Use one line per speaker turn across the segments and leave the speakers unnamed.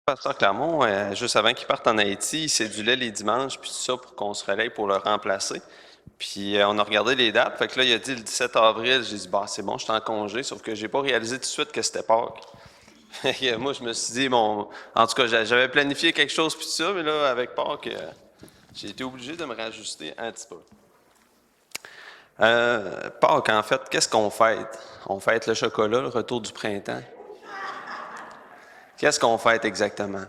Pasteur Clermont, juste avant qu'il parte en Haïti, il cédulait les dimanches, puis tout ça pour qu'on se relaye pour le remplacer. Puis on a regardé les dates, fait que là, il a dit le 17 avril, j'ai dit, bah c'est bon, je suis en congé, sauf que j'ai pas réalisé tout de suite que c'était Pâques. Fait que moi, je me suis dit, bon, en tout cas, j'avais planifié quelque chose, puis tout ça, mais là, avec Pâques, j'ai été obligé de me rajuster un petit peu. Pâques, en fait, qu'est-ce qu'on fête? On fête le chocolat, le retour du printemps. Qu'est-ce qu'on fête exactement?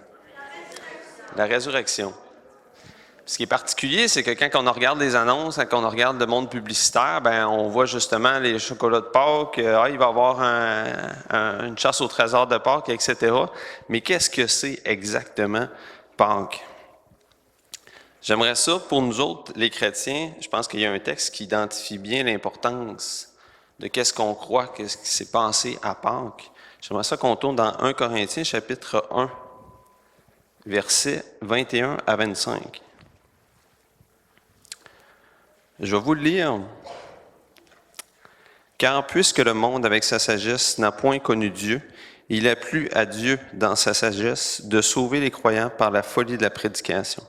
La résurrection. Ce qui est particulier, c'est que quand on regarde les annonces, quand on regarde le monde publicitaire, ben on voit justement les chocolats de Pâques, il va y avoir une chasse au trésor de Pâques, etc. Mais qu'est-ce que c'est exactement Pâques? J'aimerais ça, pour nous autres, les chrétiens, je pense qu'il y a un texte qui identifie bien l'importance de qu'est-ce qu'on croit, qu'est-ce qui s'est passé à Pâques. J'aimerais ça qu'on tourne dans 1 Corinthiens, chapitre 1, versets 21 à 25. Je vais vous le lire. Car puisque le monde avec sa sagesse n'a point connu Dieu, il a plu à Dieu dans sa sagesse de sauver les croyants par la folie de la prédication.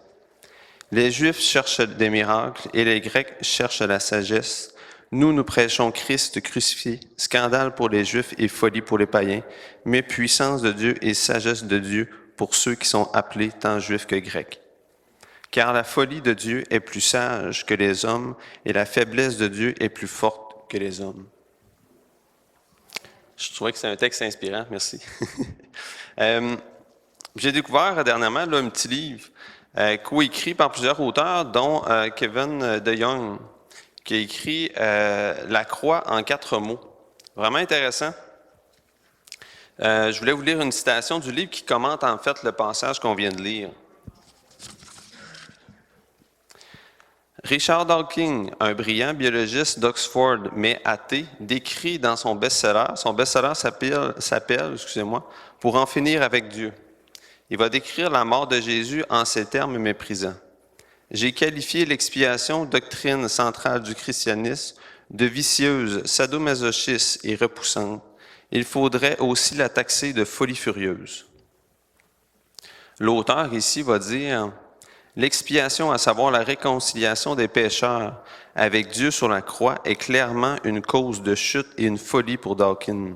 Les Juifs cherchent des miracles et les Grecs cherchent la sagesse. Nous prêchons Christ crucifié, scandale pour les Juifs et folie pour les païens, mais puissance de Dieu et sagesse de Dieu pour ceux qui sont appelés tant Juifs que Grecs. Car la folie de Dieu est plus sage que les hommes et la faiblesse de Dieu est plus forte que les hommes. Je trouvais que c'est un texte inspirant, merci. J'ai découvert dernièrement là, un petit livre coécrit par plusieurs auteurs, dont Kevin DeYoung, qui a écrit La croix en 4 mots. Vraiment intéressant. Je voulais vous lire une citation du livre qui commente en fait le passage qu'on vient de lire. Richard Dawkins, un brillant biologiste d'Oxford, mais athée, décrit dans son best-seller s'appelle, Pour en finir avec Dieu. Il va décrire la mort de Jésus en ces termes méprisants. J'ai qualifié l'expiation, doctrine centrale du christianisme, de vicieuse, sadomasochiste et repoussante. Il faudrait aussi la taxer de folie furieuse. L'auteur ici va dire l'expiation, à savoir la réconciliation des pécheurs avec Dieu sur la croix, est clairement une cause de chute et une folie pour Dawkins.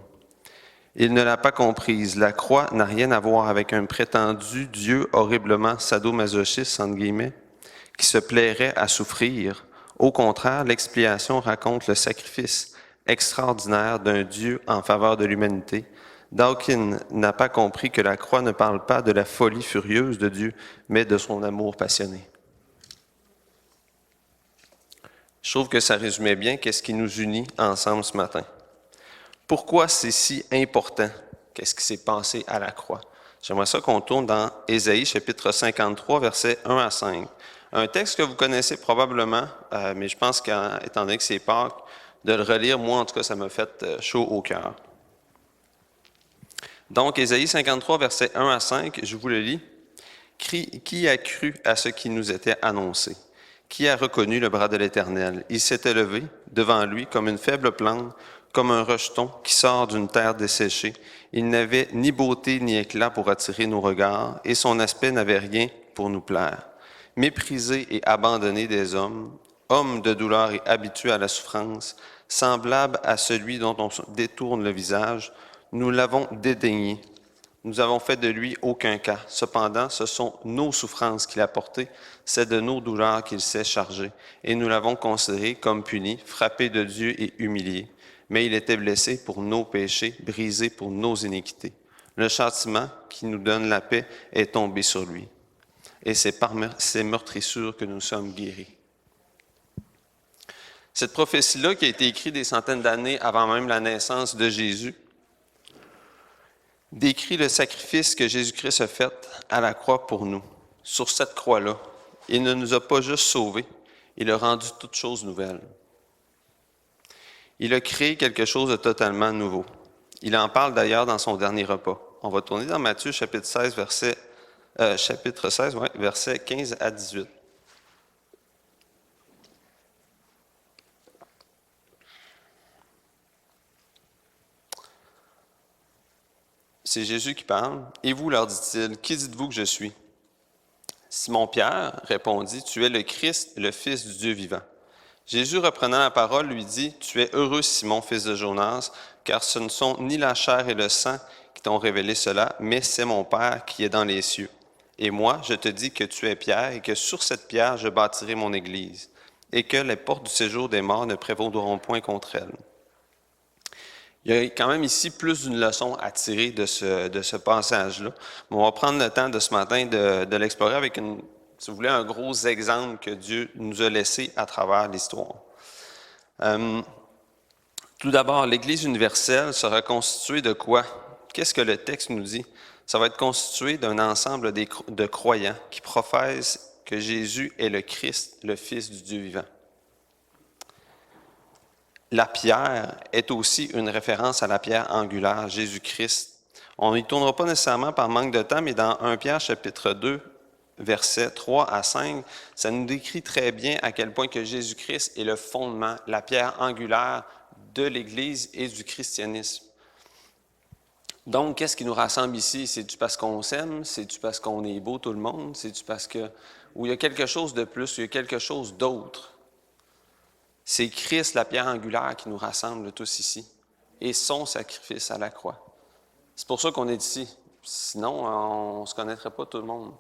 Il ne l'a pas comprise. La croix n'a rien à voir avec un prétendu Dieu horriblement sadomasochiste, entre guillemets, qui se plairait à souffrir. Au contraire, l'expiation raconte le sacrifice extraordinaire d'un Dieu en faveur de l'humanité. Dawkins n'a pas compris que la croix ne parle pas de la folie furieuse de Dieu, mais de son amour passionné. Je trouve que ça résumait bien qu'est-ce qui nous unit ensemble ce matin. Pourquoi c'est si important? Qu'est-ce qui s'est passé à la croix? J'aimerais ça qu'on tourne dans Ésaïe, chapitre 53, versets 1 à 5. Un texte que vous connaissez probablement, mais je pense qu'étant donné que c'est Pâques, de le relire, moi en tout cas, ça m'a fait chaud au cœur. Donc, Ésaïe 53, versets 1 à 5, je vous le lis. Qui a cru à ce qui nous était annoncé? Qui a reconnu le bras de l'Éternel? Il s'était levé devant lui comme une faible plante, comme un rejeton qui sort d'une terre desséchée. Il n'avait ni beauté ni éclat pour attirer nos regards, et son aspect n'avait rien pour nous plaire. Méprisé et abandonné des hommes, homme de douleur et habitué à la souffrance, semblable à celui dont on détourne le visage, nous l'avons dédaigné. Nous avons fait de lui aucun cas. Cependant, ce sont nos souffrances qu'il a portées, c'est de nos douleurs qu'il s'est chargé, et nous l'avons considéré comme puni, frappé de Dieu et humilié. Mais il était blessé pour nos péchés, brisé pour nos iniquités. Le châtiment qui nous donne la paix est tombé sur lui. Et c'est par ses meurtrissures que nous sommes guéris. Cette prophétie-là, qui a été écrite des centaines d'années avant même la naissance de Jésus, décrit le sacrifice que Jésus-Christ a fait à la croix pour nous. Sur cette croix-là, il ne nous a pas juste sauvés, il a rendu toutes choses nouvelles. Il a créé quelque chose de totalement nouveau. Il en parle d'ailleurs dans son dernier repas. On va tourner dans Matthieu chapitre 16, versets 15 à 18. C'est Jésus qui parle. « Et vous, leur dit-il, qui dites-vous que je suis? » Simon-Pierre répondit, « Tu es le Christ, le Fils du Dieu vivant. » Jésus, reprenant la parole, lui dit, « Tu es heureux, Simon, fils de Jonas, car ce ne sont ni la chair et le sang qui t'ont révélé cela, mais c'est mon Père qui est dans les cieux. Et moi, je te dis que tu es Pierre, et que sur cette pierre, je bâtirai mon Église, et que les portes du séjour des morts ne prévaudront point contre elle. » Il y a quand même ici plus d'une leçon à tirer de ce passage-là. Mais on va prendre le temps de ce matin de l'explorer avec, si vous voulez, un gros exemple que Dieu nous a laissé à travers l'histoire. Tout d'abord, l'Église universelle sera constituée de quoi? Qu'est-ce que le texte nous dit? Ça va être constitué d'un ensemble de croyants qui professent que Jésus est le Christ, le Fils du Dieu vivant. La pierre est aussi une référence à la pierre angulaire, Jésus-Christ. On n'y tournera pas nécessairement par manque de temps, mais dans 1 Pierre chapitre 2, versets 3 à 5, ça nous décrit très bien à quel point que Jésus-Christ est le fondement, la pierre angulaire de l'Église et du christianisme. Donc, qu'est-ce qui nous rassemble ici? C'est-tu parce qu'on s'aime? C'est-tu parce qu'on est beau tout le monde? C'est-tu parce que... Ou il y a quelque chose de plus, il y a quelque chose d'autre? C'est Christ, la pierre angulaire, qui nous rassemble tous ici, et son sacrifice à la croix. C'est pour ça qu'on est ici. Sinon, on ne se connaîtrait pas tout le monde.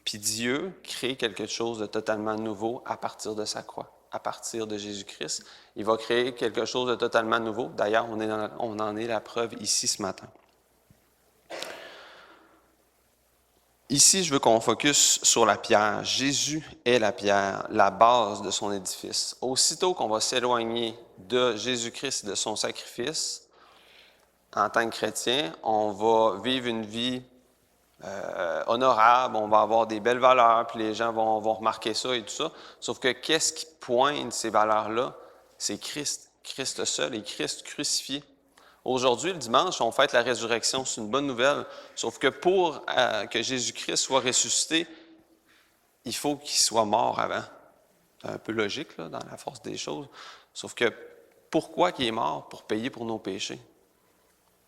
Puis Dieu crée quelque chose de totalement nouveau à partir de sa croix, à partir de Jésus-Christ. Il va créer quelque chose de totalement nouveau. D'ailleurs, on en est la preuve ici ce matin. Ici, je veux qu'on focus sur la pierre. Jésus est la pierre, la base de son édifice. Aussitôt qu'on va s'éloigner de Jésus-Christ et de son sacrifice, en tant que chrétien, on va vivre une vie honorable, on va avoir des belles valeurs, puis les gens vont remarquer ça et tout ça. Sauf que qu'est-ce qui pointe ces valeurs-là? C'est Christ. Christ seul et Christ crucifié. Aujourd'hui, le dimanche, on fête la résurrection. C'est une bonne nouvelle. Sauf que pour que Jésus-Christ soit ressuscité, il faut qu'il soit mort avant. C'est un peu logique là, dans la force des choses. Sauf que pourquoi il est mort? Pour payer pour nos péchés.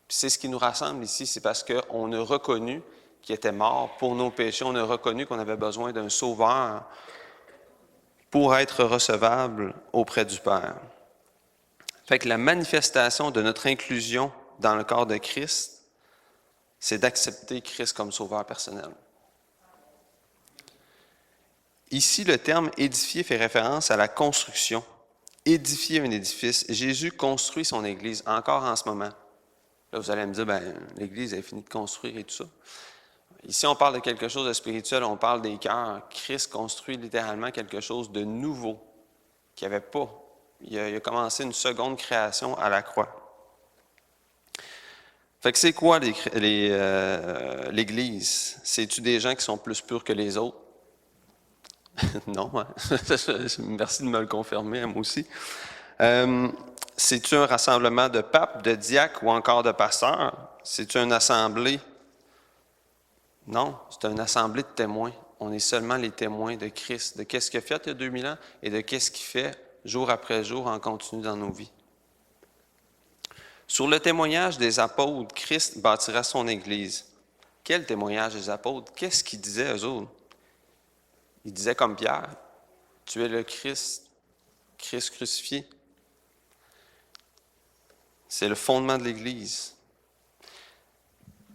Puis c'est ce qui nous rassemble ici, c'est parce qu'on a reconnu qu'il était mort pour nos péchés. On a reconnu qu'on avait besoin d'un sauveur pour être recevable auprès du Père. Fait que la manifestation de notre inclusion dans le corps de Christ, c'est d'accepter Christ comme sauveur personnel. Ici, le terme « édifier » fait référence à la construction. Édifier un édifice. Jésus construit son Église encore en ce moment. Là, vous allez me dire, l'Église a fini de construire et tout ça. Ici, on parle de quelque chose de spirituel, on parle des cœurs. Christ construit littéralement quelque chose de nouveau qu'il n'y avait pas. Il a commencé une seconde création à la croix. Fait que c'est quoi l'Église? C'est-tu des gens qui sont plus purs que les autres? Non, hein? Merci de me le confirmer, moi aussi. C'est-tu un rassemblement de papes, de diacres ou encore de pasteurs? C'est-tu une assemblée? Non, c'est une assemblée de témoins. On est seulement les témoins de Christ, de qu'est-ce qu'il a fait il y a 2000 ans et de qu'est-ce qu'il fait jour après jour en continu dans nos vies. Sur le témoignage des apôtres, Christ bâtira son Église. Quel témoignage des apôtres? Qu'est-ce qu'ils disaient eux autres? Ils disaient comme Pierre, « Tu es le Christ, Christ crucifié. » C'est le fondement de l'Église.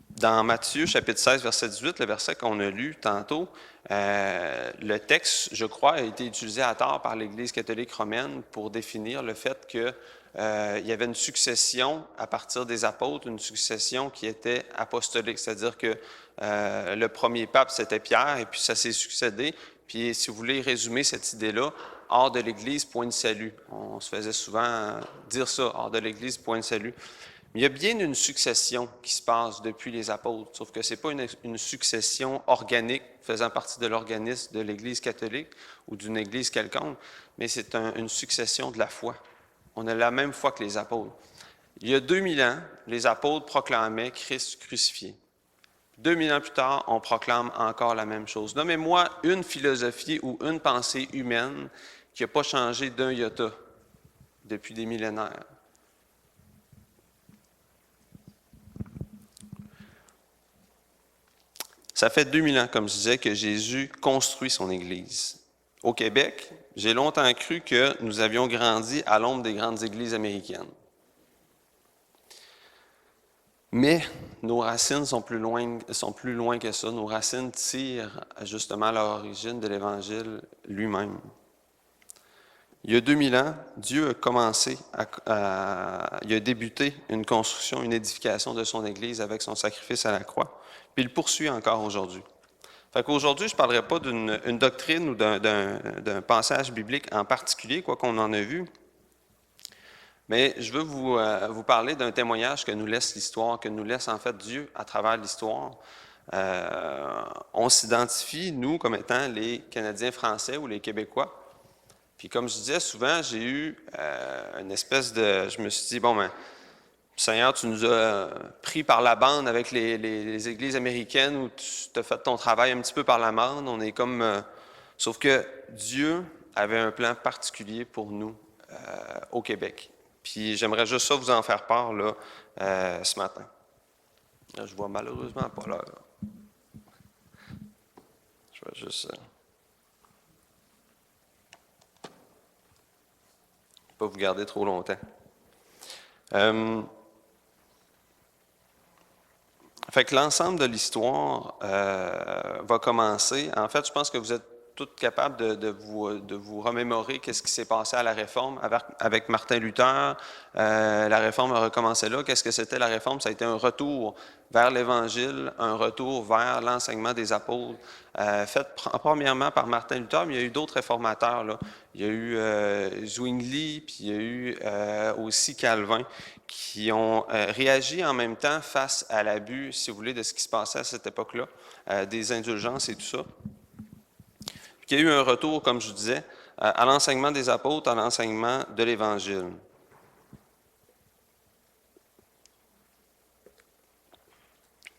Dans Matthieu, chapitre 16, verset 18, le verset qu'on a lu tantôt, le texte, je crois, a été utilisé à tort par l'Église catholique romaine pour définir le fait qu'il y avait une succession à partir des apôtres, une succession qui était apostolique, c'est-à-dire que le premier pape, c'était Pierre, et puis ça s'est succédé. Puis, si vous voulez résumer cette idée-là, hors de l'Église, point de salut. On se faisait souvent dire ça, hors de l'Église, point de salut. Mais il y a bien une succession qui se passe depuis les apôtres, sauf que ce n'est pas une succession organique faisant partie de l'organisme de l'Église catholique ou d'une Église quelconque, mais c'est une succession de la foi. On a la même foi que les apôtres. Il y a 2000 ans, les apôtres proclamaient Christ crucifié. 2000 ans plus tard, on proclame encore la même chose. Nommez-moi une philosophie ou une pensée humaine qui n'a pas changé d'un iota depuis des millénaires. Ça fait 2000 ans, comme je disais, que Jésus construit son Église. Au Québec, j'ai longtemps cru que nous avions grandi à l'ombre des grandes églises américaines. Mais nos racines sont plus loin que ça. Nos racines tirent justement à leur origine de l'Évangile lui-même. Il y a 2000 ans, Dieu a commencé, il a débuté une construction, une édification de son Église avec son sacrifice à la croix, puis il poursuit encore aujourd'hui. Fait qu'aujourd'hui, je ne parlerai pas d'une doctrine ou d'un passage biblique en particulier, quoi qu'on en a vu, mais je veux vous parler d'un témoignage que nous laisse l'histoire, que nous laisse en fait Dieu à travers l'histoire. On s'identifie, nous, comme étant les Canadiens français ou les Québécois. Puis comme je disais, souvent, j'ai eu une espèce de... Je me suis dit, bon, ben, Seigneur, tu nous as pris par la bande avec les églises américaines où tu as fait ton travail un petit peu par la bande. On est comme... sauf que Dieu avait un plan particulier pour nous au Québec. Puis j'aimerais juste ça vous en faire part là, ce matin. Là, je vois malheureusement pas l'heure. Je vais juste... pas vous garder trop longtemps. Fait que l'ensemble de l'histoire va commencer. En fait, je pense que vous êtes tous capables de vous remémorer qu'est-ce qui s'est passé à la Réforme avec Martin Luther. La Réforme a recommencé là. Qu'est-ce que c'était la Réforme? Ça a été un retour vers l'Évangile, un retour vers l'enseignement des apôtres, fait premièrement par Martin Luther, mais il y a eu d'autres réformateurs, là. Il y a eu Zwingli, puis il y a eu aussi Calvin, qui ont réagi en même temps face à l'abus, si vous voulez, de ce qui se passait à cette époque-là, des indulgences et tout ça. Puis il y a eu un retour, comme je vous disais, à l'enseignement des apôtres, à l'enseignement de l'Évangile.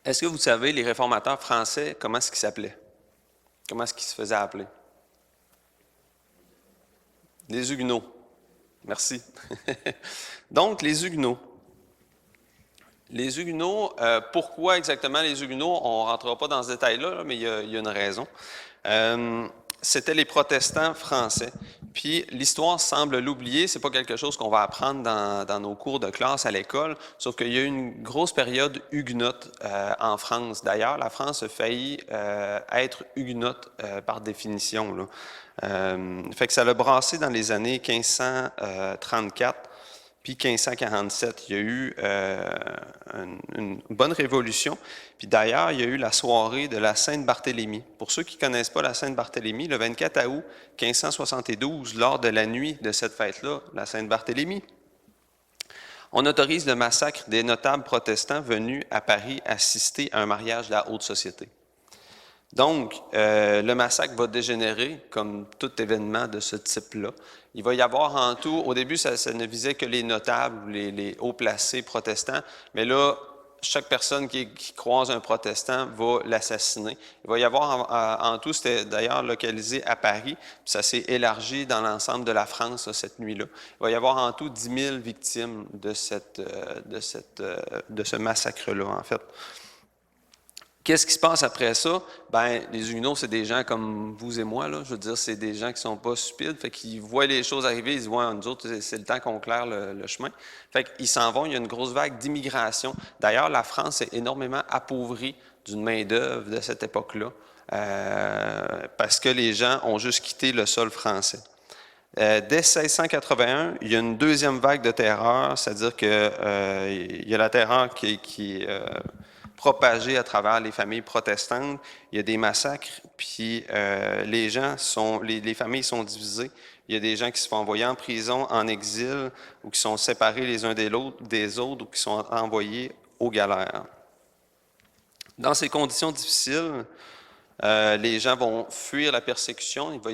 Est-ce que vous savez, les réformateurs français, comment est-ce qu'ils s'appelaient? Comment est-ce qu'ils se faisaient appeler? Les Huguenots. Merci. Donc, les Huguenots. Les Huguenots, pourquoi exactement les Huguenots? On ne rentrera pas dans ce détail-là, mais il y a une raison. C'était les protestants français. Puis l'histoire semble l'oublier, c'est pas quelque chose qu'on va apprendre dans nos cours de classe à l'école, sauf qu'il y a eu une grosse période huguenote en France. D'ailleurs, la France a failli être huguenote par définition, là. Fait que ça l'a brassé dans les années 1534. Puis 1547, il y a eu une bonne révolution. Puis d'ailleurs, il y a eu la soirée de la Sainte-Barthélemy. Pour ceux qui ne connaissent pas la Sainte-Barthélemy, le 24 août 1572, lors de la nuit de cette fête-là, la Sainte-Barthélemy, on autorise le massacre des notables protestants venus à Paris assister à un mariage de la haute société. Donc, le massacre va dégénérer, comme tout événement de ce type-là. Il va y avoir en tout, au début, ça ne visait que les notables, les hauts placés protestants, mais là, chaque personne qui croise un protestant va l'assassiner. Il va y avoir en tout, c'était d'ailleurs localisé à Paris, puis ça s'est élargi dans l'ensemble de la France cette nuit-là. Il va y avoir en tout 10 000 victimes de ce massacre-là, en fait. Qu'est-ce qui se passe après ça? Ben, les Huguenots, c'est des gens comme vous et moi, là. Je veux dire, c'est des gens qui sont pas stupides, fait qu'ils voient les choses arriver, ils disent, ouais, nous autres, c'est le temps qu'on claire le chemin. Fait qu'ils s'en vont, il y a une grosse vague d'immigration. D'ailleurs, la France est énormément appauvrie d'une main-d'œuvre de cette époque-là, parce que les gens ont juste quitté le sol français. Dès 1681, il y a une deuxième vague de terreur, c'est-à-dire qu'il y a la terreur qui propagée à travers les familles protestantes. Il y a des massacres, puis les familles sont divisées. Il y a des gens qui se font envoyer en prison, en exil, ou qui sont séparés les uns des autres, ou qui sont envoyés aux galères. Dans ces conditions difficiles, les gens vont fuir la persécution. Il va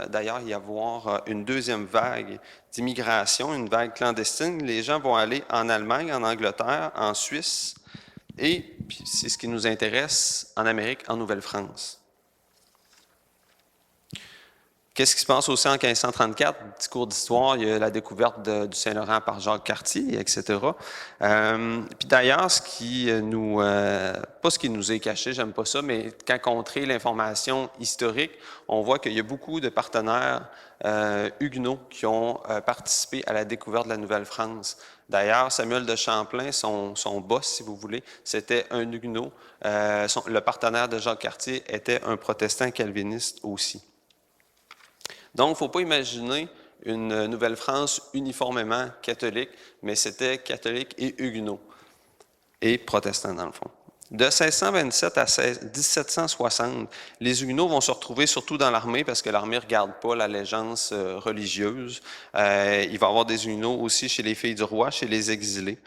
d'ailleurs y avoir une deuxième vague d'immigration, une vague clandestine. Les gens vont aller en Allemagne, en Angleterre, en Suisse et, puis c'est ce qui nous intéresse, en Amérique, en Nouvelle-France. Qu'est-ce qui se passe aussi en 1534? Petit cours d'histoire, il y a la découverte du Saint-Laurent par Jacques Cartier, etc. Puis d'ailleurs, pas ce qui nous est caché, j'aime pas ça, mais quand on traite l'information historique, on voit qu'il y a beaucoup de partenaires huguenots qui ont participé à la découverte de la Nouvelle-France. D'ailleurs, Samuel de Champlain, son boss, si vous voulez, c'était un huguenot. Le partenaire de Jacques Cartier était un protestant calviniste aussi. Donc, il ne faut pas imaginer une Nouvelle-France uniformément catholique, mais c'était catholique et huguenot, et protestant dans le fond. De 1627 à 1760, les huguenots vont se retrouver surtout dans l'armée parce que l'armée ne regarde pas l'allégeance religieuse. Il va y avoir des huguenots aussi chez les filles du roi, chez les exilés.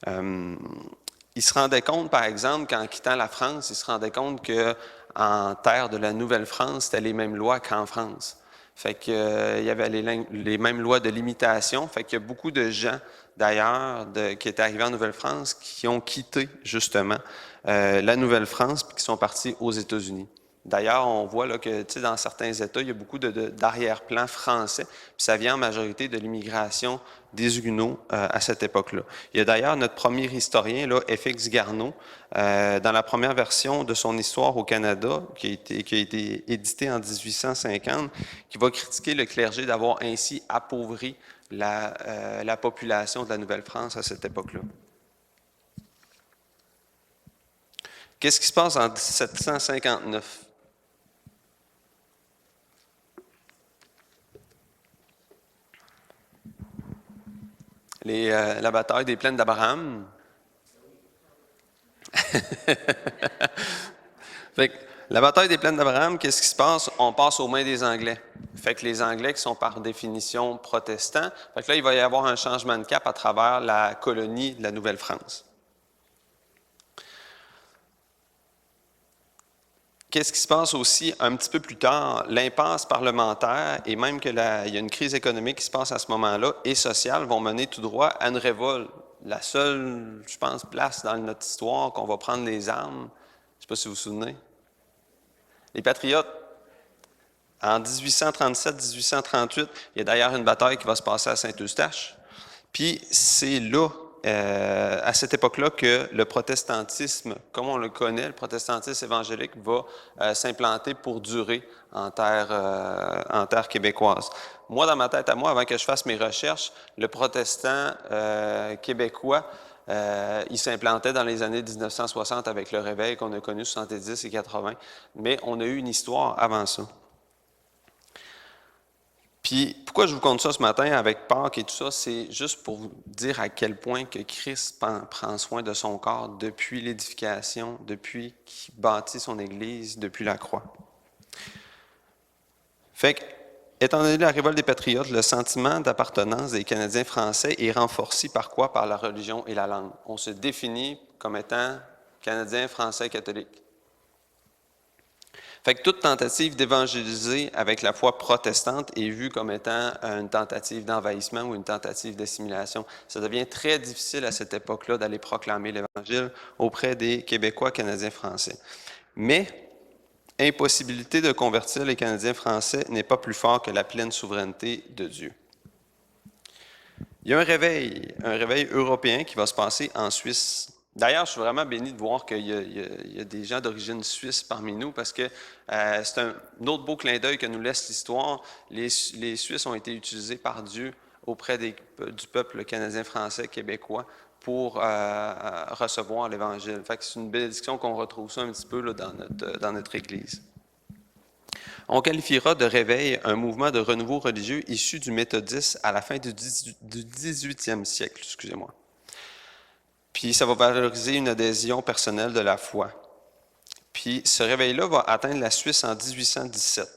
Ils se rendaient compte, par exemple, qu'en quittant la France, ils se rendaient compte qu'en terre de la Nouvelle-France, c'était les mêmes lois qu'en France. Fait que, il y avait les mêmes lois de limitation. Fait qu'il y a beaucoup de gens, d'ailleurs, qui étaient arrivés en Nouvelle-France, qui ont quitté, justement, la Nouvelle-France puis qui sont partis aux États-Unis. D'ailleurs, on voit là, que dans certains États, il y a beaucoup d'arrière-plans français, puis ça vient en majorité de l'immigration des Huguenots à cette époque-là. Il y a d'ailleurs notre premier historien, là, F.X. Garneau, dans la première version de son Histoire au Canada, qui a été éditée en 1850, qui va critiquer le clergé d'avoir ainsi appauvri la population de la Nouvelle-France à cette époque-là. Qu'est-ce qui se passe en 1759? La bataille des plaines d'Abraham. Fait que, la bataille des plaines d'Abraham, qu'est-ce qui se passe? On passe aux mains des Anglais. Fait que les Anglais qui sont par définition protestants, fait que là, il va y avoir un changement de cap à travers la colonie de la Nouvelle-France. Qu'est-ce qui se passe aussi un petit peu plus tard? L'impasse parlementaire et même qu'il y a une crise économique qui se passe à ce moment-là et sociale vont mener tout droit à une révolte. La seule, je pense, place dans notre histoire qu'on va prendre les armes, je ne sais pas si vous vous souvenez, les Patriotes. En 1837-1838, il y a d'ailleurs une bataille qui va se passer à Saint-Eustache. Puis c'est là, à cette époque-là, que le protestantisme, comme on le connaît, le protestantisme évangélique, va s'implanter pour durer en terre québécoise. Moi, dans ma tête à moi, avant que je fasse mes recherches, le protestant québécois, il s'implantait dans les années 1960 avec le réveil qu'on a connu 70 et 80, mais on a eu une histoire avant ça. Puis, pourquoi je vous compte ça ce matin avec Pâques et tout ça, c'est juste pour vous dire à quel point que Christ prend soin de son corps depuis l'édification, depuis qu'il bâtit son Église, depuis la croix. Fait que, étant donné la révolte des Patriotes, le sentiment d'appartenance des Canadiens français est renforcé par quoi? Par la religion et la langue. On se définit comme étant Canadiens, Français, catholiques. Fait que toute tentative d'évangéliser avec la foi protestante est vue comme étant une tentative d'envahissement ou une tentative d'assimilation. Ça devient très difficile à cette époque-là d'aller proclamer l'Évangile auprès des Québécois, Canadiens, Français. Mais impossibilité de convertir les Canadiens français n'est pas plus fort que la pleine souveraineté de Dieu. Il y a un réveil européen qui va se passer en Suisse. D'ailleurs, je suis vraiment béni de voir qu'il y a des gens d'origine suisse parmi nous parce que c'est un autre beau clin d'œil que nous laisse l'histoire. Les Suisses ont été utilisés par Dieu auprès du peuple canadien, français, québécois pour recevoir l'Évangile. Fait que c'est une bénédiction qu'on retrouve ça un petit peu là, dans notre Église. On qualifiera de réveil un mouvement de renouveau religieux issu du méthodisme à la fin du 18e siècle, excusez-moi. Puis ça va valoriser une adhésion personnelle de la foi. Puis ce réveil-là va atteindre la Suisse en 1817.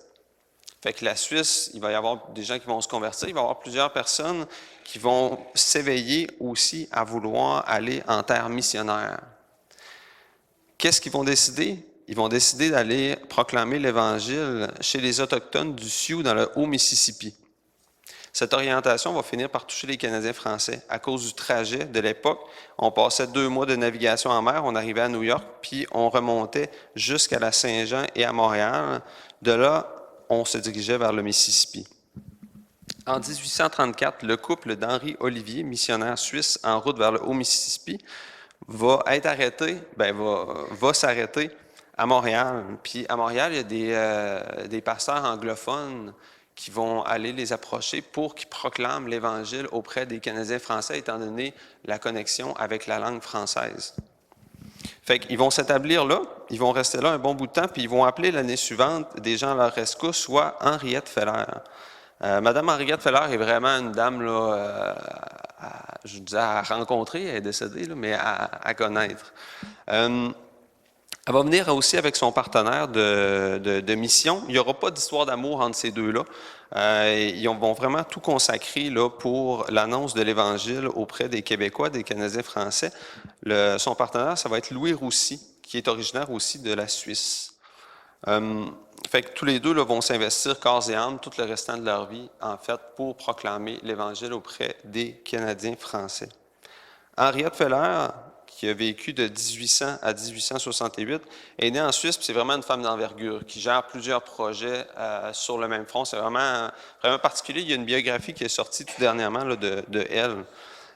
Fait que la Suisse, il va y avoir des gens qui vont se convertir, il va y avoir plusieurs personnes qui vont s'éveiller aussi à vouloir aller en terre missionnaire. Qu'est-ce qu'ils vont décider? Ils vont décider d'aller proclamer l'Évangile chez les Autochtones du Sioux dans le Haut-Mississippi. Cette orientation va finir par toucher les Canadiens français. À cause du trajet de l'époque, on passait 2 mois de navigation en mer, on arrivait à New York, puis on remontait jusqu'à la Saint-Jean et à Montréal. De là, on se dirigeait vers le Mississippi. En 1834, le couple d'Henri Olivier, missionnaire suisse en route vers le Haut-Mississippi, va être arrêté, va s'arrêter à Montréal. Puis à Montréal, il y a des pasteurs anglophones qui vont aller les approcher pour qu'ils proclament l'Évangile auprès des Canadiens français, étant donné la connexion avec la langue française. Fait qu'ils vont s'établir là, ils vont rester là un bon bout de temps, puis ils vont appeler l'année suivante des gens à leur rescousse, soit Henriette Feller. Madame Henriette Feller est vraiment une dame, là, je disais à rencontrer, elle est décédée, là, mais à connaître. Elle va venir aussi avec son partenaire de mission. Il n'y aura pas d'histoire d'amour entre ces deux-là. Ils vont vraiment tout consacrer là, pour l'annonce de l'Évangile auprès des Québécois, des Canadiens français. Son partenaire, ça va être Louis Roussy, qui est originaire aussi de la Suisse. Fait que tous les deux là, vont s'investir corps et âme tout le restant de leur vie, en fait, pour proclamer l'Évangile auprès des Canadiens français. Henriette Feller, qui a vécu de 1800 à 1868, est née en Suisse, puis c'est vraiment une femme d'envergure qui gère plusieurs projets sur le même front. C'est vraiment particulier. Il y a une biographie qui est sortie tout dernièrement là, de elle.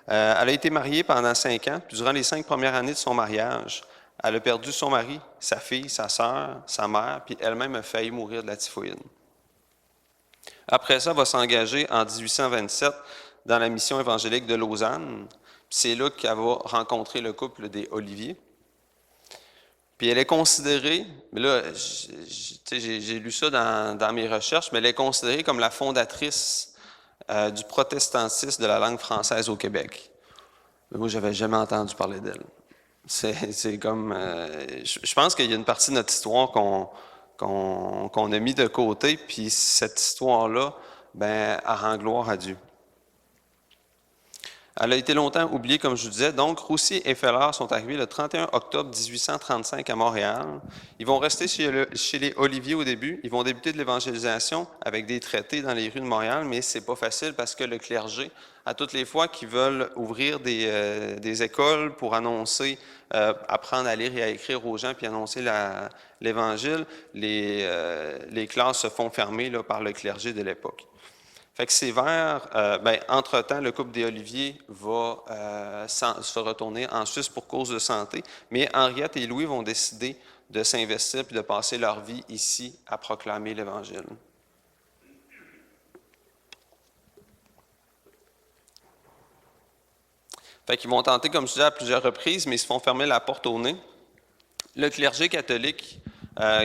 Elle a été mariée pendant 5 ans, puis durant les 5 premières années de son mariage, elle a perdu son mari, sa fille, sa sœur, sa mère, puis elle-même a failli mourir de la typhoïde. Après ça, elle va s'engager en 1827 dans la mission évangélique de Lausanne. C'est là qu'elle va rencontrer le couple des Olivier. Puis elle est considérée, mais là, j'ai lu ça dans mes recherches, mais elle est considérée comme la fondatrice du protestantisme de la langue française au Québec. Mais moi, je n'avais jamais entendu parler d'elle. C'est comme... je pense qu'il y a une partie de notre histoire qu'on a mis de côté, puis cette histoire-là, elle rend gloire à Dieu. Elle a été longtemps oubliée, comme je vous disais. Donc, Roussy et Feller sont arrivés le 31 octobre 1835 à Montréal. Ils vont rester chez les Olivier au début. Ils vont débuter de l'évangélisation avec des traités dans les rues de Montréal, mais c'est pas facile parce que le clergé, à toutes les fois qu'ils veulent ouvrir des écoles pour annoncer, apprendre à lire et à écrire aux gens puis annoncer l'Évangile, les classes se font fermer là, par le clergé de l'époque. Fait que c'est vers, entre-temps, le couple des Olivier va se retourner en Suisse pour cause de santé, mais Henriette et Louis vont décider de s'investir puis de passer leur vie ici à proclamer l'Évangile. Fait qu'ils vont tenter, comme je disais, à plusieurs reprises, mais ils se font fermer la porte au nez. Le clergé catholique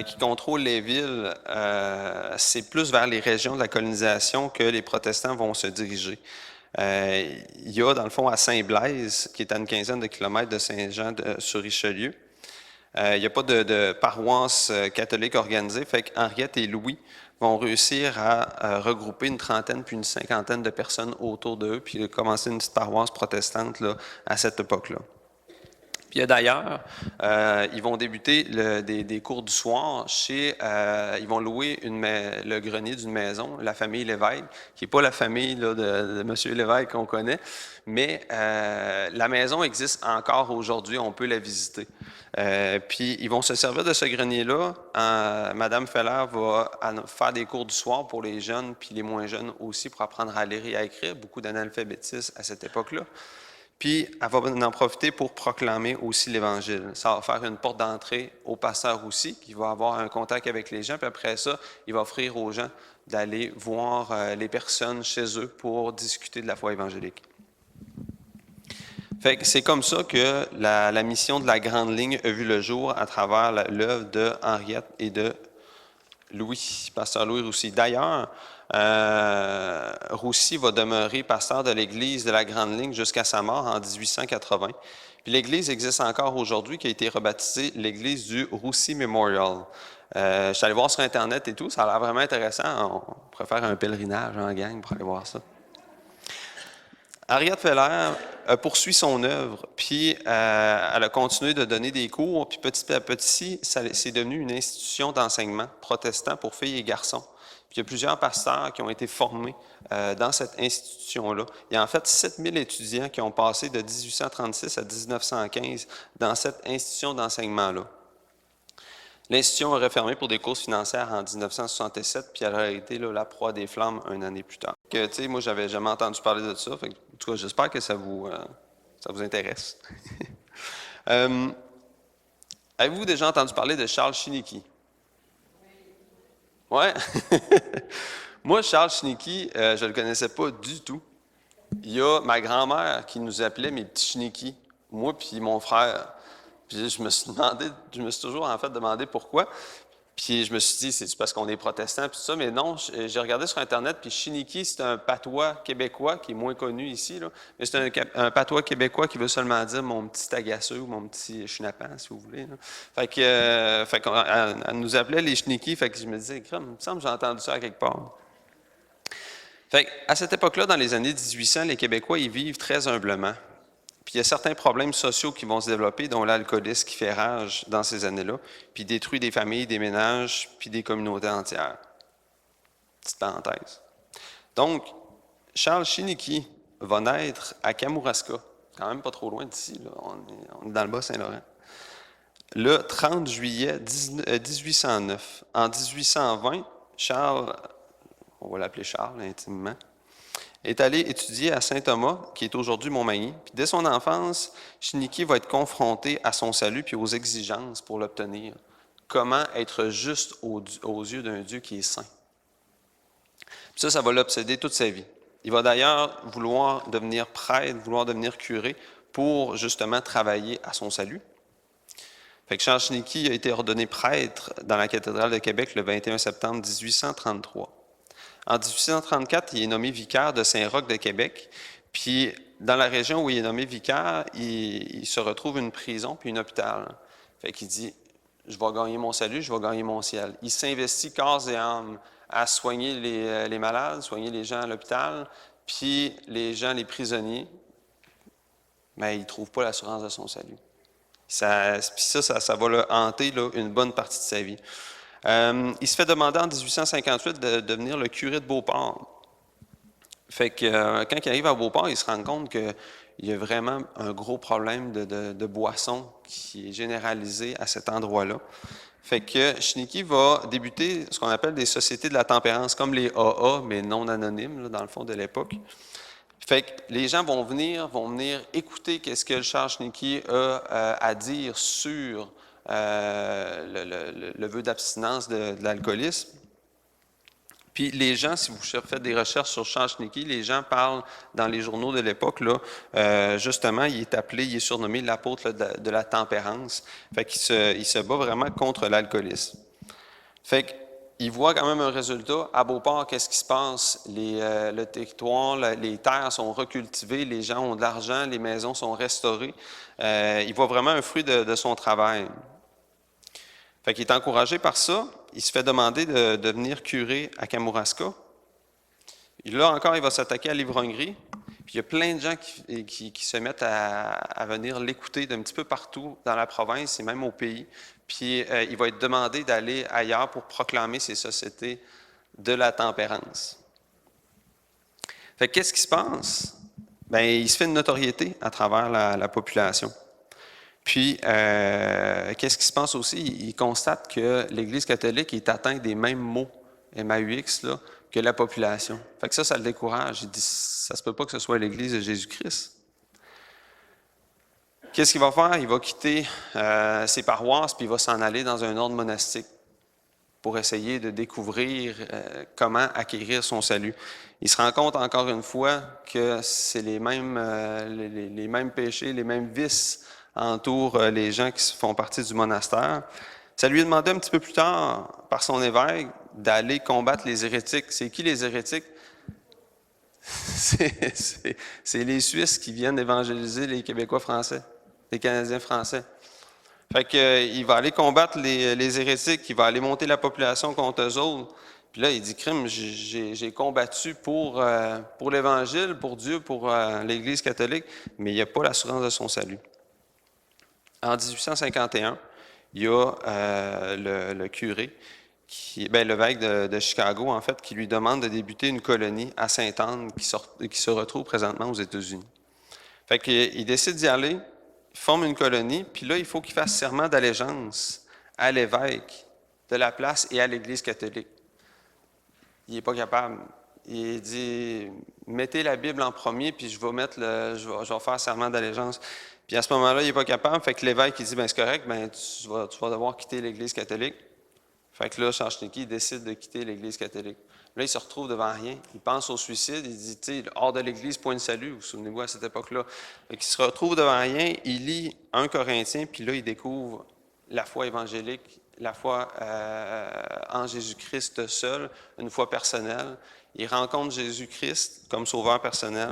qui contrôle les villes, c'est plus vers les régions de la colonisation que les protestants vont se diriger. Il y a, dans le fond, à Saint-Blaise, qui est à une quinzaine de kilomètres de Saint-Jean-sur-Richelieu, il n'y a pas de paroisse catholique organisée, fait qu'Henriette et Louis vont réussir à regrouper une trentaine puis une cinquantaine de personnes autour d'eux, puis commencer une petite paroisse protestante là, à cette époque-là. Puis d'ailleurs, ils vont débuter des cours du soir ils vont louer le grenier d'une maison, la famille Lévesque, qui n'est pas la famille là, de M. Lévesque qu'on connaît, mais la maison existe encore aujourd'hui, on peut la visiter. Puis ils vont se servir de ce grenier-là. Madame Feller va faire des cours du soir pour les jeunes, puis les moins jeunes aussi, pour apprendre à lire et à écrire, beaucoup d'analphabétisme à cette époque-là. Puis, elle va en profiter pour proclamer aussi l'Évangile. Ça va faire une porte d'entrée au pasteur aussi, qui va avoir un contact avec les gens. Puis après ça, il va offrir aux gens d'aller voir les personnes chez eux pour discuter de la foi évangélique. Fait que c'est comme ça que la mission de la Grande Ligne a vu le jour à travers l'œuvre de Henriette et de Louis, pasteur Louis Roussy. D'ailleurs, Roussy va demeurer pasteur de l'Église de la Grande Ligne jusqu'à sa mort en 1880. Puis l'Église existe encore aujourd'hui, qui a été rebaptisée l'Église du Roussy Memorial. Je suis allé voir sur Internet et tout, ça a l'air vraiment intéressant. On pourrait faire un pèlerinage en gang pour aller voir ça. Henriette Feller poursuit son œuvre, puis elle a continué de donner des cours, puis petit à petit, c'est devenu une institution d'enseignement protestant pour filles et garçons. Puis il y a plusieurs pasteurs qui ont été formés dans cette institution-là. Il y a en fait 7000 étudiants qui ont passé de 1836 à 1915 dans cette institution d'enseignement-là. L'institution aurait fermé pour des causes financières en 1967, puis elle aurait été là, la proie des flammes une année plus tard. Moi, j'avais jamais entendu parler de ça. Fait que, en tout cas, j'espère que ça vous intéresse. Avez-vous déjà entendu parler de Charles Chiniki? Ouais. Moi, Charles Chiniki, je ne le connaissais pas du tout. Il y a ma grand-mère qui nous appelait mes petits Chiniki, moi puis mon frère. Puis je me suis toujours en fait demandé pourquoi. Puis je me suis dit, c'est parce qu'on est protestants puis tout ça, mais non, j'ai regardé sur Internet, puis Chiniki, c'est un patois québécois qui est moins connu ici, là, mais c'est un patois québécois qui veut seulement dire mon petit agaceux ou mon petit schnappant, si vous voulez. Là. Fait qu'on elle nous appelait les Chiniki, fait que je me disais, il me semble que j'ai entendu ça à quelque part. Fait à cette époque-là, dans les années 1800, les Québécois, ils vivent très humblement. Puis il y a certains problèmes sociaux qui vont se développer, dont l'alcoolisme qui fait rage dans ces années-là, puis détruit des familles, des ménages, puis des communautés entières. Petite parenthèse. Donc, Charles Chiniki va naître à Kamouraska, quand même pas trop loin d'ici, là. On est dans le Bas-Saint-Laurent. Le 30 juillet 1809. En 1820, Charles, on va l'appeler Charles intimement, est allé étudier à Saint-Thomas, qui est aujourd'hui Montmagny. Puis dès son enfance, Chiniki va être confronté à son salut puis aux exigences pour l'obtenir. Comment être juste aux yeux d'un Dieu qui est saint. Puis ça va l'obséder toute sa vie. Il va d'ailleurs vouloir devenir prêtre, vouloir devenir curé pour justement travailler à son salut. Fait que Charles Chiniki a été ordonné prêtre dans la cathédrale de Québec le 21 septembre 1833. En 1834, il est nommé vicaire de Saint-Roch de Québec. Puis, dans la région où il est nommé vicaire, il se retrouve une prison puis un hôpital. Fait qu'il dit, je vais gagner mon salut, je vais gagner mon ciel. Il s'investit corps et âme à soigner les malades, soigner les gens à l'hôpital, puis les gens, les prisonniers, mais il ne trouve pas l'assurance de son salut. Ça va le hanter là, une bonne partie de sa vie. Il se fait demander en 1858 de devenir le curé de Beauport. Fait que quand il arrive à Beauport, il se rend compte qu'il y a vraiment un gros problème de boisson qui est généralisé à cet endroit-là. Fait que Chiniki va débuter ce qu'on appelle des sociétés de la tempérance, comme les AA, mais non anonymes, là, dans le fond de l'époque. Fait que les gens vont venir écouter qu'est-ce que Charles Chiniki a à dire sur le vœu d'abstinence de l'alcoolisme. Puis les gens, si vous faites des recherches sur Charles Chiniki, les gens parlent dans les journaux de l'époque, là, justement, il est surnommé l'apôtre de la tempérance. Fait qu'il se bat vraiment contre l'alcoolisme. Fait qu'il voit quand même un résultat. À Beauport, qu'est-ce qui se passe? Le territoire, les terres sont recultivées, les gens ont de l'argent, les maisons sont restaurées. Il voit vraiment un fruit de son travail. Fait qu'il est encouragé par ça. Il se fait demander de devenir curé à Kamouraska. Et là encore, il va s'attaquer à l'ivrognerie. Puis il y a plein de gens qui se mettent à venir l'écouter d'un petit peu partout dans la province et même au pays. Puis il va être demandé d'aller ailleurs pour proclamer ces sociétés de la tempérance. Fait que qu'est-ce qui se passe? Bien, il se fait une notoriété à travers la population. Puis, qu'est-ce qui se passe aussi? Il constate que l'Église catholique est atteinte des mêmes maux, MAUX, là, que la population. Fait que ça le décourage. Il dit, ça se peut pas que ce soit l'Église de Jésus-Christ. Qu'est-ce qu'il va faire? Il va quitter ses paroisses, puis il va s'en aller dans un ordre monastique pour essayer de découvrir comment acquérir son salut. Il se rend compte encore une fois que c'est les mêmes péchés, les mêmes vices entourent les gens qui font partie du monastère. Ça lui est demandé un petit peu plus tard par son évêque d'aller combattre les hérétiques. C'est qui les hérétiques? C'est les Suisses qui viennent évangéliser les Québécois français, les Canadiens français. Fait qu'il va aller combattre les hérétiques, il va aller monter la population contre eux autres. Puis là, il dit, crime, j'ai combattu pour l'Évangile, pour Dieu, pour l'Église catholique, mais il n'y a pas l'assurance de son salut. En 1851, il y a le curé, l'évêque de Chicago, en fait, qui lui demande de débuter une colonie à Sainte-Anne qui se retrouve présentement aux États-Unis. Fait qu'il décide d'y aller, il forme une colonie, puis là, il faut qu'il fasse serment d'allégeance à l'évêque de la place et à l'Église catholique. Il n'est pas capable. Il dit, mettez la Bible en premier, puis je vais faire serment d'allégeance. Puis à ce moment-là, il n'est pas capable. Fait que l'évêque, il dit, ben c'est correct, ben tu vas devoir quitter l'Église catholique. Fait que là, Charles-Schnicki décide de quitter l'Église catholique. Là, il se retrouve devant rien. Il pense au suicide. Il dit, tu sais, hors de l'Église, point de salut. Vous vous souvenez-vous à cette époque-là? Fait qu'il se retrouve devant rien. Il lit 1 Corinthiens, puis là, il découvre la foi évangélique, la foi en Jésus-Christ seul, une foi personnelle. Il rencontre Jésus-Christ comme sauveur personnel.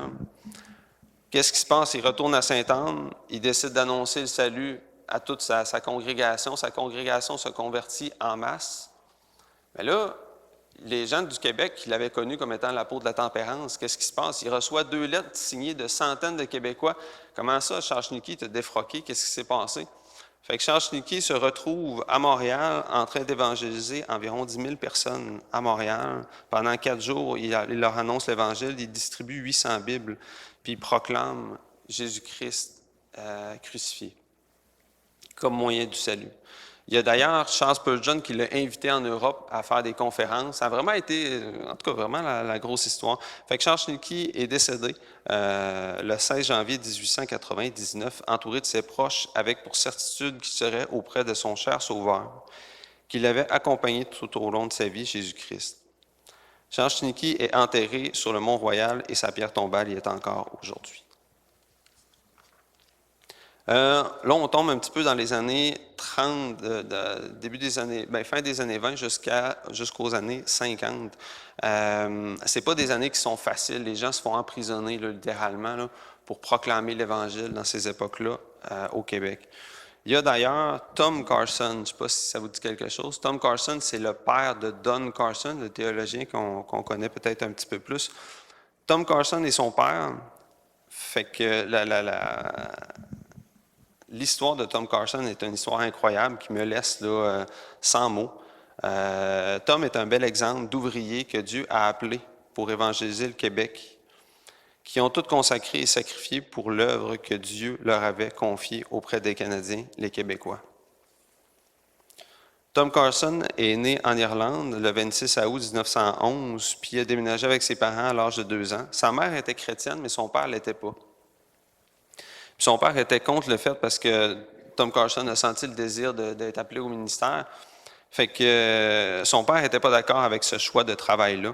Qu'est-ce qui se passe? Il retourne à Sainte-Anne. Il décide d'annoncer le salut à toute sa congrégation. Sa congrégation se convertit en masse. Mais là, les gens du Québec qui l'avaient connu comme étant l'apôtre de la tempérance, qu'est-ce qui se passe? Il reçoit 2 lettres signées de centaines de Québécois. Comment ça, Charles-Schnicki t'a défroqué? Qu'est-ce qui s'est passé? Fait que Charles-Schnicki se retrouve à Montréal en train d'évangéliser environ 10 000 personnes à Montréal. Pendant 4 jours, il leur annonce l'Évangile, il distribue 800 Bibles, puis il proclame Jésus-Christ crucifié comme moyen du salut. Il y a d'ailleurs Charles Spurgeon qui l'a invité en Europe à faire des conférences. Ça a vraiment été, en tout cas, vraiment la grosse histoire. Fait que Charles-Schnicki est décédé le 16 janvier 1899, entouré de ses proches, avec pour certitude qu'il serait auprès de son cher Sauveur, qui l'avait accompagné tout au long de sa vie, Jésus-Christ. Charles-Schnicki est enterré sur le Mont-Royal et sa pierre tombale y est encore aujourd'hui. Là, on tombe un petit peu dans les années 30, début des années, fin des années 20 jusqu'aux années 50. C'est pas des années qui sont faciles. Les gens se font emprisonner, là, littéralement, là, pour proclamer l'Évangile dans ces époques-là au Québec. Il y a d'ailleurs Tom Carson, je ne sais pas si ça vous dit quelque chose. Tom Carson, c'est le père de Don Carson, le théologien qu'on connaît peut-être un petit peu plus. Tom Carson est son père. Fait que l'histoire de Tom Carson est une histoire incroyable qui me laisse là, sans mots. Tom est un bel exemple d'ouvrier que Dieu a appelé pour évangéliser le Québec, qui ont tout consacré et sacrifié pour l'œuvre que Dieu leur avait confiée auprès des Canadiens, les Québécois. Tom Carson est né en Irlande le 26 août 1911, puis il a déménagé avec ses parents à l'âge de 2 ans. Sa mère était chrétienne, mais son père ne l'était pas. Puis son père était contre le fait parce que Tom Carson a senti le désir d'être appelé au ministère. Fait que son père n'était pas d'accord avec ce choix de travail-là.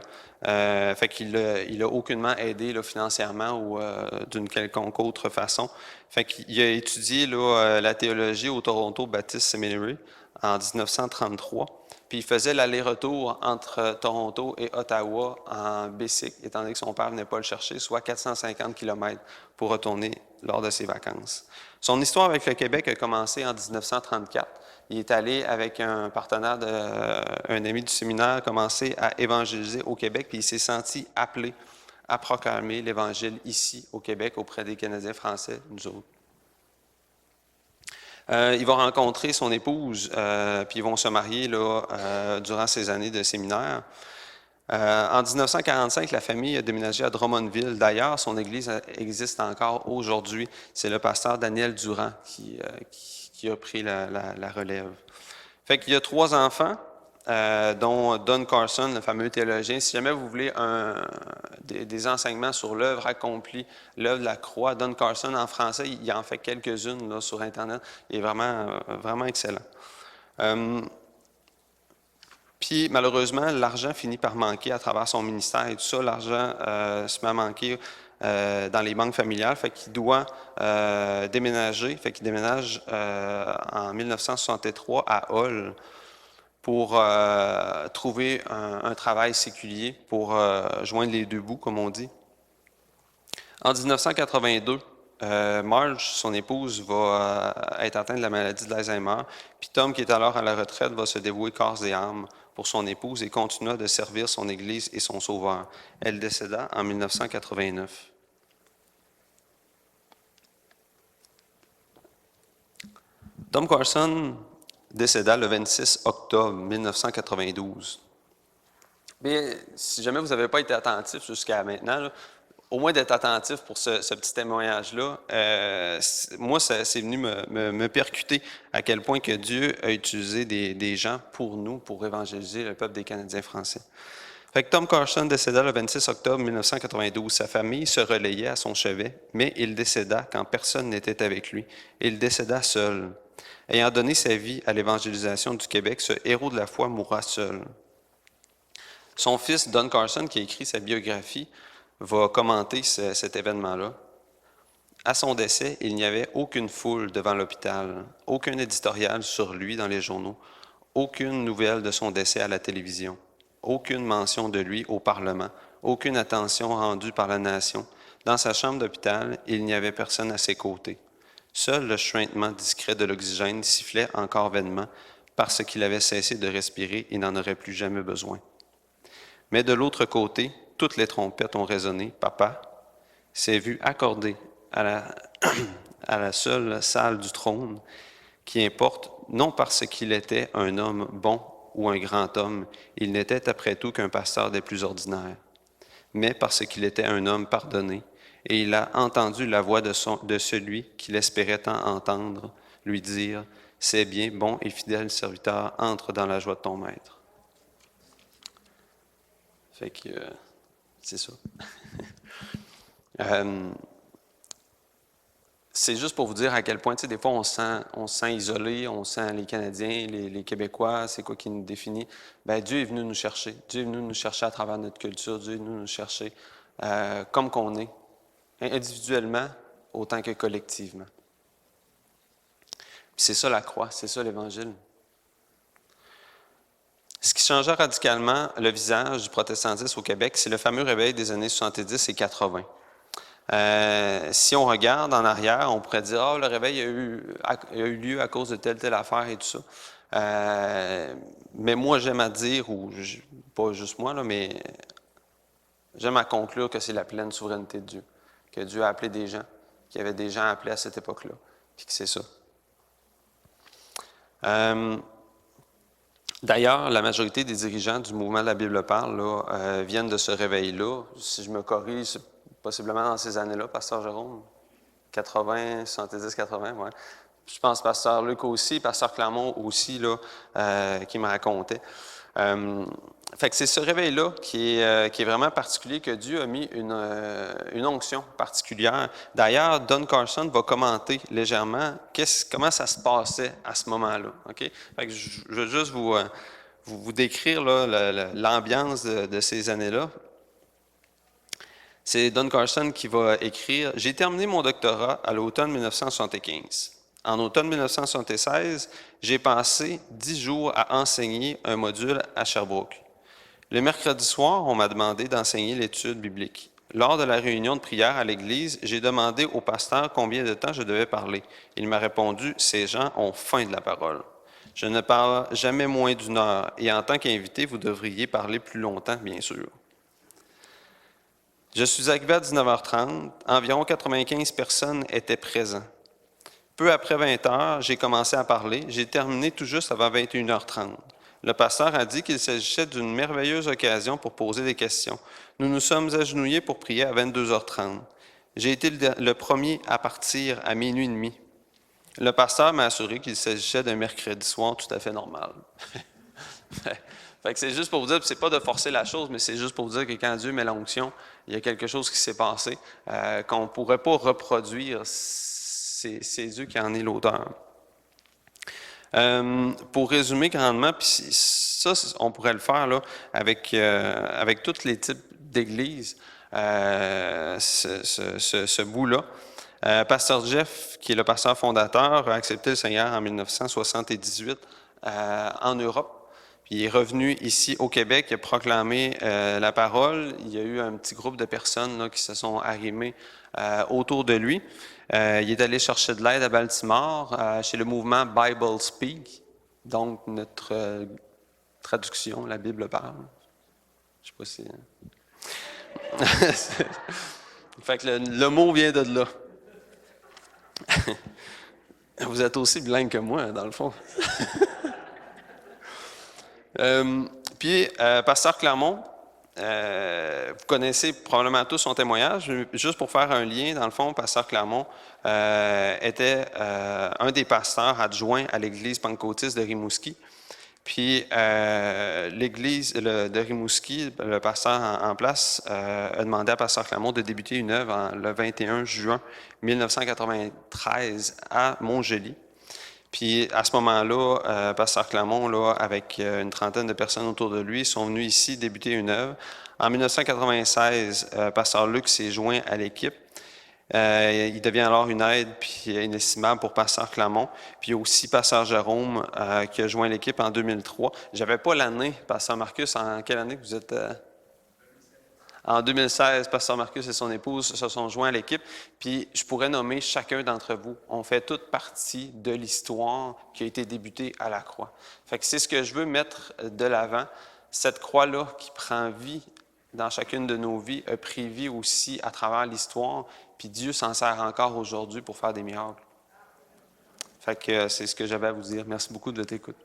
Fait qu'il a aucunement aidé là, financièrement ou d'une quelconque autre façon. Fait qu'il a étudié là, la théologie au Toronto Baptist Seminary en 1933. Puis il faisait l'aller-retour entre Toronto et Ottawa en bicycle, étant donné que son père ne venait pas le chercher, soit 450 km pour retourner lors de ses vacances. Son histoire avec le Québec a commencé en 1934. Il est allé avec un partenaire, un ami du séminaire, commencer à évangéliser au Québec, puis il s'est senti appelé à proclamer l'Évangile ici, au Québec, auprès des Canadiens français, nous autres. Il va rencontrer son épouse, puis ils vont se marier là, durant ces années de séminaire. En 1945, la famille a déménagé à Drummondville. D'ailleurs, son église existe encore aujourd'hui. C'est le pasteur Daniel Durand qui a pris la relève. Fait qu'il y a 3 enfants, dont Don Carson, le fameux théologien. Si jamais vous voulez des enseignements sur l'œuvre accomplie, l'œuvre de la croix, Don Carson en français, il en fait quelques-unes là, sur Internet. Il est vraiment excellent. Puis, malheureusement, l'argent finit par manquer à travers son ministère et tout ça. L'argent se met à manquer dans les banques familiales. Fait qu'il doit déménager. Fait qu'il déménage en 1963 à Hull pour trouver un travail séculier, pour joindre les 2 bouts, comme on dit. En 1982, Marge, son épouse, va être atteinte de la maladie de l'Alzheimer. Puis Tom, qui est alors à la retraite, va se dévouer corps et âme pour son épouse et continua de servir son Église et son Sauveur. Elle décéda en 1989. Tom Carson décéda le 26 octobre 1992. Mais si jamais vous n'avez pas été attentif jusqu'à maintenant, là, au moins d'être attentif pour ce petit témoignage-là. Moi, c'est venu me percuter à quel point que Dieu a utilisé des gens pour nous, pour évangéliser le peuple des Canadiens français. Fait que Tom Carson décéda le 26 octobre 1992. Sa famille se relayait à son chevet, mais il décéda quand personne n'était avec lui. Il décéda seul. Ayant donné sa vie à l'évangélisation du Québec, ce héros de la foi mourra seul. Son fils, Don Carson, qui a écrit sa biographie, va commenter cet événement-là. À son décès, il n'y avait aucune foule devant l'hôpital, aucun éditorial sur lui dans les journaux, aucune nouvelle de son décès à la télévision, aucune mention de lui au Parlement, aucune attention rendue par la nation. Dans sa chambre d'hôpital, il n'y avait personne à ses côtés. Seul le chuintement discret de l'oxygène sifflait encore vainement parce qu'il avait cessé de respirer et n'en aurait plus jamais besoin. Mais de l'autre côté, toutes les trompettes ont résonné. Papa s'est vu accordé à la seule salle du trône qui importe, non parce qu'il était un homme bon ou un grand homme, il n'était après tout qu'un pasteur des plus ordinaires, mais parce qu'il était un homme pardonné, et il a entendu la voix de celui qu'il espérait tant entendre, lui dire « C'est bien, bon et fidèle serviteur, entre dans la joie de ton maître. » Fait que c'est ça. C'est juste pour vous dire à quel point, tu sais, des fois, on se sent isolé, on sent les Canadiens, les Québécois, c'est quoi qui nous définit. Bien, Dieu est venu nous chercher. Dieu est venu nous chercher à travers notre culture. Dieu est venu nous chercher comme qu'on est, individuellement autant que collectivement. Puis c'est ça la croix, c'est ça l'Évangile. Ce qui changea radicalement le visage du protestantisme au Québec, c'est le fameux réveil des années 70 et 80. Si on regarde en arrière, on pourrait dire « Ah, le réveil a eu lieu à cause de telle affaire et tout ça. » Mais moi, j'aime à dire, pas juste moi, là, mais j'aime à conclure que c'est la pleine souveraineté de Dieu. Que Dieu a appelé des gens, qu'il y avait des gens appelés à cette époque-là, puis que c'est ça. D'ailleurs, la majorité des dirigeants du mouvement de la Bible parle là, viennent de ce réveil-là. Si je me corrige, c'est possiblement dans ces années-là, Pasteur Jérôme, 80, 70, 80, ouais. Je pense Pasteur Luc aussi, Pasteur Clermont aussi, là, qui me racontait. Fait que c'est ce réveil-là qui est vraiment particulier, que Dieu a mis une onction particulière. D'ailleurs, Don Carson va commenter légèrement comment ça se passait à ce moment-là. Okay? Fait que je veux juste vous décrire là, l'ambiance de ces années-là. C'est Don Carson qui va écrire « J'ai terminé mon doctorat à l'automne 1975. En automne 1976, j'ai passé 10 jours à enseigner un module à Sherbrooke. Le mercredi soir, on m'a demandé d'enseigner l'étude biblique. Lors de la réunion de prière à l'église, j'ai demandé au pasteur combien de temps je devais parler. Il m'a répondu « Ces gens ont faim de la parole. Je ne parle jamais moins d'1 heure, et en tant qu'invité, vous devriez parler plus longtemps, bien sûr. » Je suis arrivé à 19h30. Environ 95 personnes étaient présentes. Peu après 20 heures, j'ai commencé à parler. J'ai terminé tout juste avant 21h30. Le pasteur a dit qu'il s'agissait d'une merveilleuse occasion pour poser des questions. Nous nous sommes agenouillés pour prier à 22h30. J'ai été le premier à partir à minuit et demi. Le pasteur m'a assuré qu'il s'agissait d'un mercredi soir tout à fait normal. Fait que c'est juste pour vous dire, c'est pas de forcer la chose, mais c'est juste pour vous dire que quand Dieu met l'onction, il y a quelque chose qui s'est passé qu'on ne pourrait pas reproduire. C'est Dieu qui en est l'auteur. Pour résumer grandement, puis ça, on pourrait le faire là, avec tous les types d'églises, ce bout-là. Pasteur Jeff, qui est le pasteur fondateur, a accepté le Seigneur en 1978 en Europe. Puis il est revenu ici au Québec, il a proclamé la parole. Il y a eu un petit groupe de personnes là, qui se sont arrimées autour de lui. Il est allé chercher de l'aide à Baltimore, chez le mouvement Bible Speak, donc notre traduction, la Bible parle. Je ne sais pas si... Fait que le mot vient de là. Vous êtes aussi bilingue que moi, dans le fond. Puis, Pasteur Clermont, Vous connaissez probablement tous son témoignage. Juste pour faire un lien, dans le fond, Pasteur Clermont était un des pasteurs adjoints à l'église pentecôtiste de Rimouski. Puis l'église de Rimouski, le pasteur en place, a demandé à Pasteur Clermont de débuter une œuvre le 21 juin 1993 à Montgély. Puis à ce moment-là, Pasteur Clermont, là, avec une trentaine de personnes autour de lui, sont venus ici débuter une œuvre. En 1996, Pasteur Luc s'est joint à l'équipe. Il devient alors une aide puis inestimable pour Pasteur Clermont. Puis aussi Pasteur Jérôme qui a joint l'équipe en 2003. J'avais pas l'année, Pasteur Marcus, en quelle année que vous êtes? En 2016, Pasteur Marcus et son épouse se sont joints à l'équipe. Puis je pourrais nommer chacun d'entre vous. On fait toute partie de l'histoire qui a été débutée à la croix. Fait que c'est ce que je veux mettre de l'avant. Cette croix-là qui prend vie dans chacune de nos vies a pris vie aussi à travers l'histoire. Puis Dieu s'en sert encore aujourd'hui pour faire des miracles. Fait que c'est ce que j'avais à vous dire. Merci beaucoup de votre écoute.